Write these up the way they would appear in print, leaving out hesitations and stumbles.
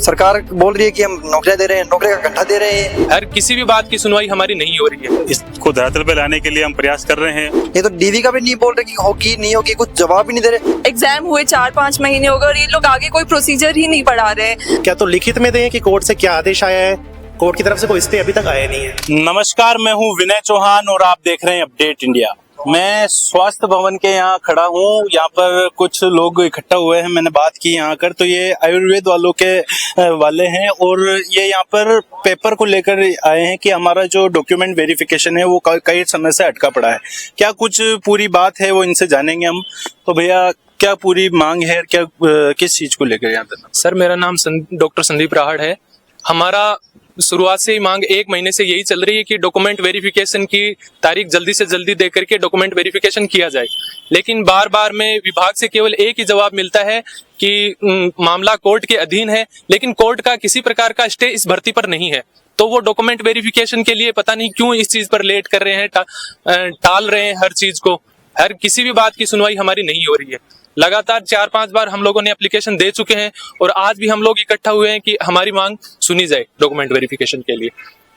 सरकार बोल रही है कि हम नौकरियां दे रहे हैं, नौकरी का गट्ठा दे रहे हैं। हर किसी भी बात की सुनवाई हमारी नहीं हो रही है। इसको धरातल पे लाने के लिए हम प्रयास कर रहे हैं। ये तो डीवी का भी नहीं बोल रहे कि होगी नहीं होगी, कुछ जवाब ही नहीं दे रहे। एग्जाम हुए 4-5 महीने हो गए और ये लोग आगे कोई प्रोसीजर ही नहीं पढ़ा रहे हैं। क्या तो लिखित में दें कि कोर्ट से क्या आदेश आया है? कोर्ट की तरफ से कोई स्टे अभी तक आया नहीं है। नमस्कार, मैं हूं विनय चौहान और आप देख रहे हैं अपडेट इंडिया। मैं स्वास्थ्य भवन के यहाँ खड़ा हूँ। यहाँ पर कुछ लोग इकट्ठा हुए हैं। मैंने बात की यहाँ कर, तो ये आयुर्वेद वालों के वाले हैं और ये यहाँ पर पेपर को लेकर आए हैं कि हमारा जो डॉक्यूमेंट वेरिफिकेशन है वो कई समय से अटका पड़ा है। क्या कुछ पूरी बात है वो इनसे जानेंगे हम। तो भैया, क्या पूरी मांग है, क्या किस चीज को लेकर यहाँ पर? सर, मेरा नाम डॉक्टर संदीप राहड़ है। हमारा शुरुआत से ही मांग 1 महीने से यही चल रही है कि डॉक्यूमेंट वेरिफिकेशन की तारीख जल्दी से जल्दी दे करके डॉक्यूमेंट वेरिफिकेशन किया जाए। लेकिन बार बार में विभाग से केवल एक ही जवाब मिलता है कि मामला कोर्ट के अधीन है, लेकिन कोर्ट का किसी प्रकार का स्टे इस भर्ती पर नहीं है। तो वो डॉक्यूमेंट वेरिफिकेशन के लिए पता नहीं क्यों इस चीज पर लेट कर रहे हैं, टाल रहे हैं हर चीज को। हर किसी भी बात की सुनवाई हमारी नहीं हो रही है। लगातार 4-5 बार हम लोगों ने एप्लीकेशन दे चुके हैं और आज भी हम लोग इकट्ठा हुए हैं कि हमारी मांग सुनी जाए डॉक्यूमेंट वेरिफिकेशन के लिए।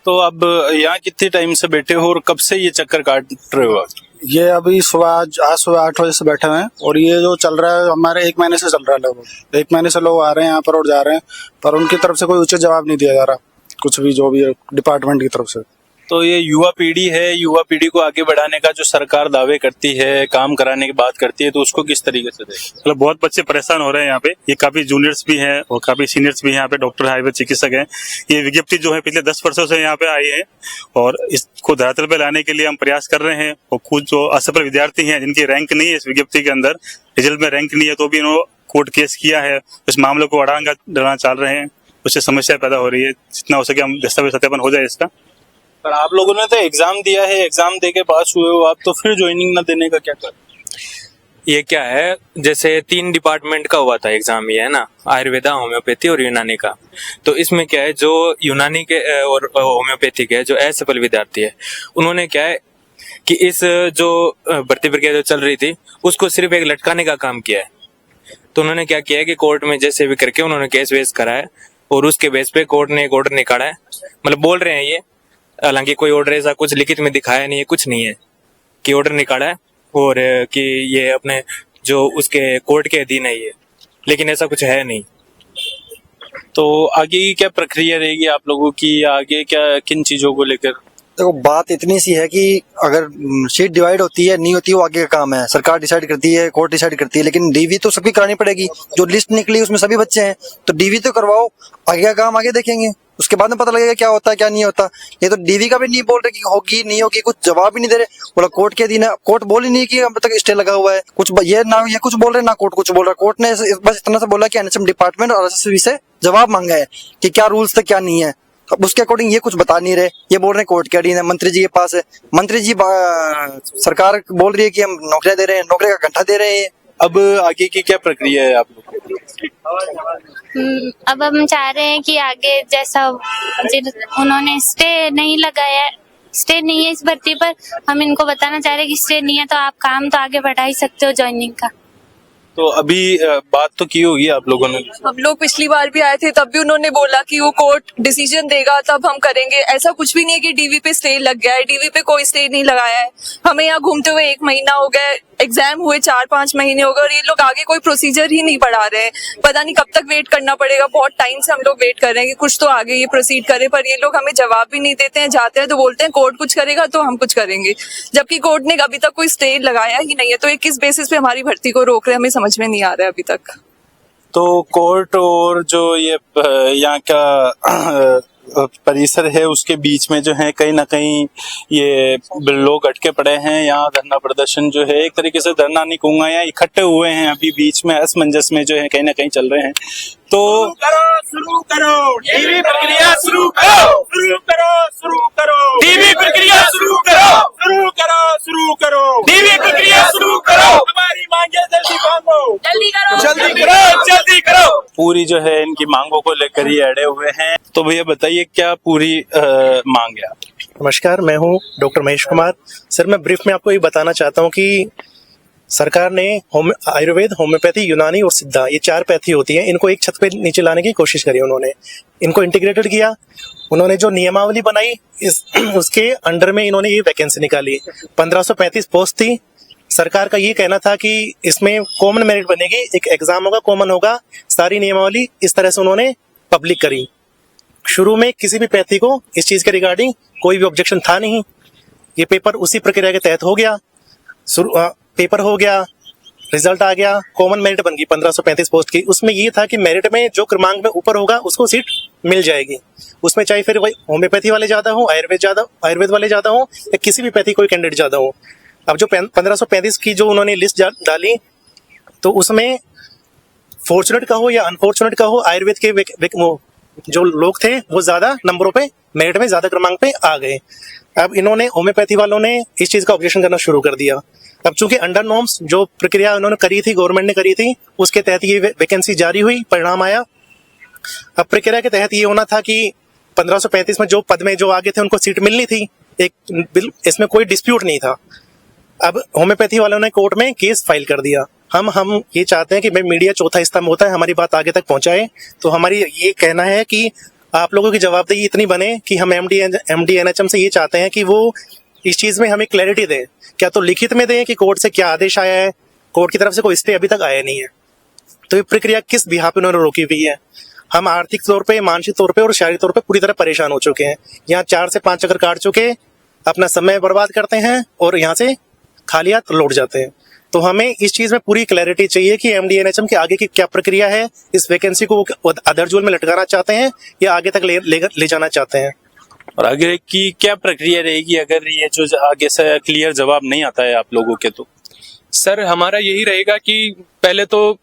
तो अब यहाँ कितने टाइम से बैठे हो और कब से ये चक्कर काट रहे हो? ये अभी आज सुबह 8 बजे से बैठे हुए हैं और ये जो चल रहा है हमारे 1 महीने से चल रहा है। लगभग 1 महीने से लोग आ रहे हैं यहाँ पर और जा रहे हैं, पर उनकी तरफ से कोई उचित जवाब नहीं दिया जा रहा, कुछ भी जो भी है डिपार्टमेंट की तरफ से। तो ये युवा पीढ़ी है, युवा पीढ़ी को आगे बढ़ाने का जो सरकार दावे करती है, काम कराने की बात करती है, तो उसको किस तरीके से देखें? मतलब बहुत बच्चे परेशान हो रहे हैं यहाँ पे। ये काफी जूनियर्स भी हैं और काफी सीनियर्स भी हैं यहाँ पे, डॉक्टर आयुर्वेद चिकित्सक हैं। ये विज्ञप्ति जो है पिछले 10 वर्षों से यहाँ पे आई है और इसको धरातल पे लाने के लिए हम प्रयास कर रहे हैं। और कुछ जो असफल विद्यार्थी हैं जिनकी रैंक नहीं है इस विज्ञप्ति के अंदर, रिजल्ट में रैंक नहीं है, तो भी इन्होंने कोर्ट केस किया है, उस मामले को अड़ांगा डालना चाह रहे हैं। उससे समस्या पैदा हो रही है। जितना हो सके हम दस्तावेज सत्यापन हो जाए इसका। पर आप लोगों ने तो एग्जाम दिया है, एग्जाम दे के पास हुए हो आप, तो फिर ज्वाइनिंग न देने का क्या कर? ये क्या है, जैसे 3 डिपार्टमेंट का हुआ था एग्जाम, ये है ना, आयुर्वेदा, होम्योपैथी और यूनानी का। तो इसमें क्या है, जो यूनानी के और होम्योपैथी के जो असफल विद्यार्थी है, उन्होंने क्या है कि इस जो भर्ती प्रक्रिया जो चल रही थी उसको सिर्फ एक लटकाने का काम किया है। तो उन्होंने क्या किया है कि कोर्ट में जैसे भी करके उन्होंने केस वेस करा है और उसके बेस पे कोर्ट ने एक ऑर्डर निकाला है। मतलब बोल रहे हैं ये, हालांकि कोई ऑर्डर ऐसा कुछ लिखित में दिखाया नहीं है, कुछ नहीं है कि ऑर्डर निकाला है और कि ये अपने जो उसके कोर्ट के अधीन है ये, लेकिन ऐसा कुछ है नहीं। तो आगे की क्या प्रक्रिया रहेगी आप लोगों की? आगे क्या, किन चीजों को लेकर? देखो, बात इतनी सी है कि अगर सीट डिवाइड होती है नहीं होती, वो आगे का काम है, सरकार डिसाइड करती है, कोर्ट डिसाइड करती है। लेकिन डीवी तो सभी करानी पड़ेगी। जो लिस्ट निकली उसमें सभी बच्चे हैं, तो डीवी तो करवाओ, आगे का काम आगे देखेंगे, उसके बाद में पता लगेगा क्या होता है क्या नहीं होता। ये तो डीवी का भी नहीं बोल रहे कि होगी नहीं होगी, कुछ जवाब ही नहीं दे रहे। बोला कोर्ट के अधीन है, कोर्ट बोल ही नहीं कि अब तक स्टे लगा हुआ है। कुछ ये ना, ये कुछ बोल रहे ना कोर्ट कुछ बोल रहा है। कोर्ट ने बस इतना सा बोला कि एनएचएम डिपार्टमेंट और एसएसबी से जवाब मांगा है कि क्या रूल्स थे क्या नहीं है। अब उसके अकॉर्डिंग ये कुछ बता नहीं रहे। ये बोल रहे हैं कोर्ट के अधीन है, मंत्री जी के पास है। मंत्री जी सरकार बोल रही है कि हम नौकरियां दे रहे हैं, नौकरी का गट्ठा दे रहे हैं। अब आगे की क्या प्रक्रिया है आप लोग? अब हम चाह रहे हैं कि आगे जैसा उन्होंने स्टे नहीं लगाया, स्टे नहीं है इस भर्ती पर, हम इनको बताना चाह रहे हैं कि स्टे नहीं है तो आप काम तो आगे बढ़ा ही सकते हो ज्वाइनिंग का। तो अभी बात तो की होगी आप लोगों ने? हम लोग पिछली बार भी आए थे, तब भी उन्होंने बोला कि वो कोर्ट डिसीजन देगा तब हम करेंगे। ऐसा कुछ भी नहीं है कि डीवी पे स्टे लग गया है, डीवी पे कोई स्टे नहीं लगाया है। हमें यहाँ घूमते हुए 1 महीना हो गया, एग्जाम हुए 4-5 महीने हो गए और ये लोग आगे कोई प्रोसीजर ही नहीं पढ़ा रहे हैं। पता नहीं कब तक वेट करना पड़ेगा। बहुत टाइम से हम लोग वेट कर रहे हैं कि कुछ तो आगे ये प्रोसीड करे, पर ये लोग हमें जवाब भी नहीं देते हैं। जाते हैं तो बोलते हैं कोर्ट कुछ करेगा तो हम कुछ करेंगे, जबकि कोर्ट ने अभी तक कोई स्टे लगाया ही नहीं है। तो ये किस बेसिस पे हमारी भर्ती को रोक रहे हैं, हमें समझ में नहीं आ रहा है अभी तक। तो कोर्ट और जो ये यहाँ का परिसर है उसके बीच में जो है कहीं ना कहीं ये लोग अटके पड़े हैं। यहाँ धरना प्रदर्शन जो है, एक तरीके से धरना नहीं कहूंगा, यहाँ इकट्ठे हुए हैं अभी बीच में, असमंजस में जो है कहीं ना कहीं चल रहे हैं। तो शुरू करो डीवी प्रक्रिया, शुरू करो डीवी प्रक्रिया, शुरू करो डीवी प्रक्रिया, शुरू करो। हमारी मांगे जल्दी मांगो, जल्दी करो। पूरी जो है इनकी मांगों को लेकर ही अड़े हुए हैं। तो भैया बताइए क्या पूरी मांग है आपकी? नमस्कार, मैं हूं डॉक्टर महेश कुमार। सर, मैं ब्रीफ में आपको ये बताना चाहता हूं कि सरकार ने आयुर्वेद, होम्योपैथी, यूनानी और सिद्धा, ये 4 पैथी होती हैं, इनको एक छत पे नीचे लाने की कोशिश करी उन्होंने। इनको इंटीग्रेटेड किया। उन्होंने जो नियमावली बनाई उसके अंडर में इन्होंने ये वैकेंसी निकाली। 1535 पोस्ट थी। सरकार का ये कहना था कि इसमें कॉमन मेरिट बनेगी, एक एग्जाम होगा, कॉमन होगा, सारी नियमावली इस तरह से उन्होंने पब्लिक करी। शुरू में किसी भी पैथी को इस चीज के रिगार्डिंग कोई भी ऑब्जेक्शन था नहीं। ये पेपर उसी प्रक्रिया के तहत हो गया। पेपर हो गया, रिजल्ट आ गया, कॉमन मेरिट बन गई 1535 पोस्ट की। उसमें ये था कि मेरिट में जो क्रमांक में ऊपर होगा उसको सीट मिल जाएगी। उसमें चाहे फिर वही होम्योपैथी वाले ज्यादा हो, आयुर्वेद वाले ज्यादा हो, या किसी भी पैथी कोई कैंडिडेट ज्यादा हो। अब जो 1535 की जो उन्होंने लिस्ट डाली, तो उसमें फॉर्चुनेट का हो या अनफॉर्चुनेट का हो, आयुर्वेद के जो लोग थे वो ज्यादा नंबरों पे, मेरिट में ज्यादा क्रमांक पे आ गए। अब इन्होंने, होम्योपैथी वालों ने इस चीज का ऑब्जेक्शन करना शुरू कर दिया। अब चूंकि अंडर नॉर्म्स जो प्रक्रिया उन्होंने करी थी, गवर्नमेंट ने करी थी, उसके तहत ये वैकेंसी जारी हुई, परिणाम आया। अब प्रक्रिया के तहत ये होना था कि 1535 में जो पद में जो आगे थे उनको सीट मिलनी थी, इसमें कोई डिस्प्यूट नहीं था। अब होम्योपैथी वालों ने कोर्ट में केस फाइल कर दिया। हम ये चाहते हैं कि भाई मीडिया चौथा स्तंभ होता है, हमारी बात आगे तक पहुंचाए। तो हमारी ये कहना है कि आप लोगों की जवाबदेही इतनी बने कि हम एमडी एनएचएम से ये चाहते हैं कि वो इस चीज में हमें क्लैरिटी दें। क्या तो लिखित में दें कि कोर्ट से क्या आदेश आया है, कोर्ट की तरफ से कोई स्टे अभी तक आया नहीं है, तो ये प्रक्रिया किस बिहाफ पे उन्होंने रोकी हुई है। हम आर्थिक तौर पे, मानसिक तौर पे और शारीरिक तौर पे पूरी तरह परेशान हो चुके हैं। यहाँ 4 से 5 चक्कर काट चुके, अपना समय बर्बाद करते हैं और यहाँ से खाली हाथ लौट जाते हैं। तो हमें इस चीज में पूरी क्लैरिटी चाहिए कि एमडी एनएचएम की आगे की क्या प्रक्रिया है। इस वैकेंसी को अदर जोन में लटकाना चाहते हैं या आगे तक ले जाना चाहते हैं, और आगे की क्या प्रक्रिया रहेगी अगर ये जो आगे से क्लियर जवाब नहीं आता है आप लोगों के? तो सर हमारा यही रहेगा कि पहले तो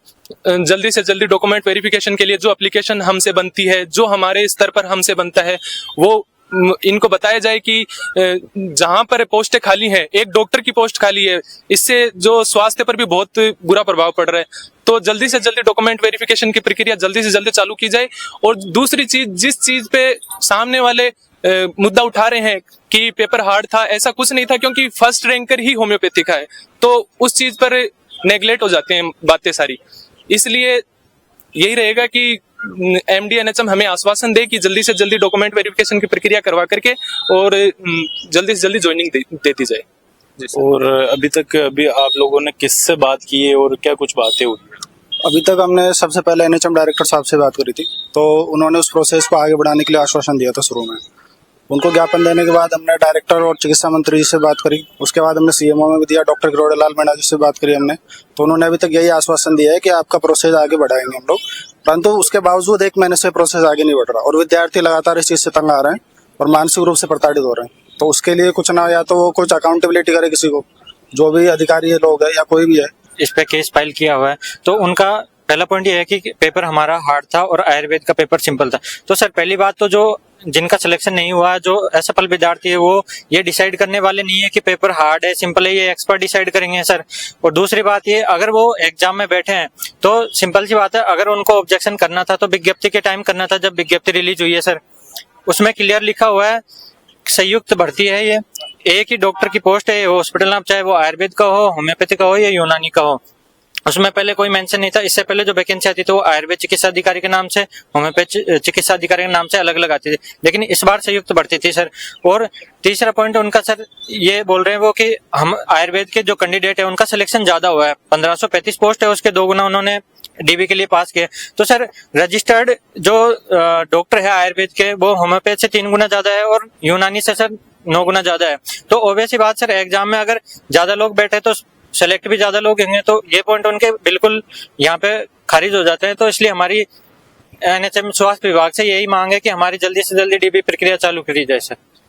जल्दी से जल्दी डॉक्यूमेंट वेरिफिकेशन के लिए जो एप्लीकेशन हमसे बनती है, जो हमारे स्तर पर हमसे बनता है, वो इनको बताया जाए कि जहां पर पोस्टें खाली हैं, एक डॉक्टर की पोस्ट खाली है, इससे जो स्वास्थ्य पर भी बहुत बुरा प्रभाव पड़ रहा है। तो जल्दी से जल्दी डॉक्यूमेंट वेरिफिकेशन की प्रक्रिया जल्दी से जल्दी चालू की जाए। और दूसरी चीज, जिस चीज पे सामने वाले मुद्दा उठा रहे हैं कि पेपर हार्ड था, ऐसा कुछ नहीं था, क्योंकि फर्स्ट रैंकर ही होम्योपैथी का है, तो उस चीज पर नेग्लेक्ट हो जाते हैं बातें सारी। इसलिए यही रहेगा कि एमडी एनएचएम हमें आश्वासन दे कि जल्दी से जल्दी डॉक्यूमेंट वेरिफिकेशन की प्रक्रिया करवा करके और जल्दी से जल्दी ज्वाइनिंग दे दी जाए। और अभी आप लोगों ने किससे बात की है और क्या कुछ बातें हुई? अभी तक हमने सबसे पहले एनएचएम डायरेक्टर साहब से बात करी थी, तो उन्होंने उस प्रोसेस को आगे बढ़ाने के लिए आश्वासन दिया था शुरू में। उनको ज्ञापन देने के बाद हमने डायरेक्टर और चिकित्सा मंत्री जी से बात करी। उसके बाद हमने सीएमओ में भी दिया, डॉक्टर किरोड़ीलाल मीणा जी से बात करी हमने, तो उन्होंने अभी तक यही आश्वासन दिया है कि आपका प्रोसेस आगे बढ़ाएंगे हम लोग। परंतु उसके बावजूद 1 महीने से प्रोसेस आगे नहीं बढ़ रहा और विद्यार्थी लगातार इस चीज से तंग आ रहे हैं और मानसिक रूप से प्रताड़ित हो रहे हैं। तो उसके लिए कुछ ना, या तो वो कुछ अकाउंटेबिलिटी करे किसी को, जो भी अधिकारी लोग है या कोई भी है। इस पे केस फाइल किया हुआ है। तो उनका पहला पॉइंट ये है कि पेपर हमारा हार्ड था और आयुर्वेद का पेपर सिंपल था। तो सर पहली बात तो जो जिनका सिलेक्शन नहीं हुआ, जो असफल विद्यार्थी है, वो ये डिसाइड करने वाले नहीं है कि पेपर हार्ड है सिंपल है, ये एक्सपर्ट डिसाइड करेंगे सर। और दूसरी बात ये, अगर वो एग्जाम में बैठे हैं तो सिंपल सी बात है, अगर उनको ऑब्जेक्शन करना था तो विज्ञप्ति के टाइम करना था, जब विज्ञप्ति रिलीज हुई है सर। उसमें क्लियर लिखा हुआ है संयुक्त भर्ती है, ये एक ही डॉक्टर की पोस्ट है हॉस्पिटल में, चाहे वो आयुर्वेद का हो, होम्योपैथी का हो या यूनानी का हो। उसमें पहले कोई मेंशन नहीं था। इससे पहले जो वैकेंसी आती थी वो आयुर्वेद चिकित्सा अधिकारी के नाम से, होम्योपैथी चिकित्सा अधिकारी के नाम से अलग अलग आती थी, लेकिन इस बार संयुक्त भर्ती थी सर। और तीसरा पॉइंट उनका सर ये बोल रहे हैं वो कि हम आयुर्वेद के जो कैंडिडेट है उनका सिलेक्शन ज्यादा हुआ है, 1535 पोस्ट है, उसके 2 गुना उन्होंने डीबी के लिए पास किया। तो सर रजिस्टर्ड जो डॉक्टर है आयुर्वेद के, वो होम्योपैथ से 3 गुना ज्यादा है और यूनानी से सर 9 गुना ज्यादा है। तो ऑब्वियस सी बात सर, एग्जाम में अगर ज्यादा लोग बैठे तो सेलेक्ट भी ज्यादा लोग होंगे, तो ये पॉइंट उनके बिल्कुल यहाँ पे खारिज हो जाते हैं। तो इसलिए हमारी एनएचएम स्वास्थ्य विभाग से यही मांग है कि हमारी जल्दी से जल्दी डीबी प्रक्रिया चालू करी जाए सर।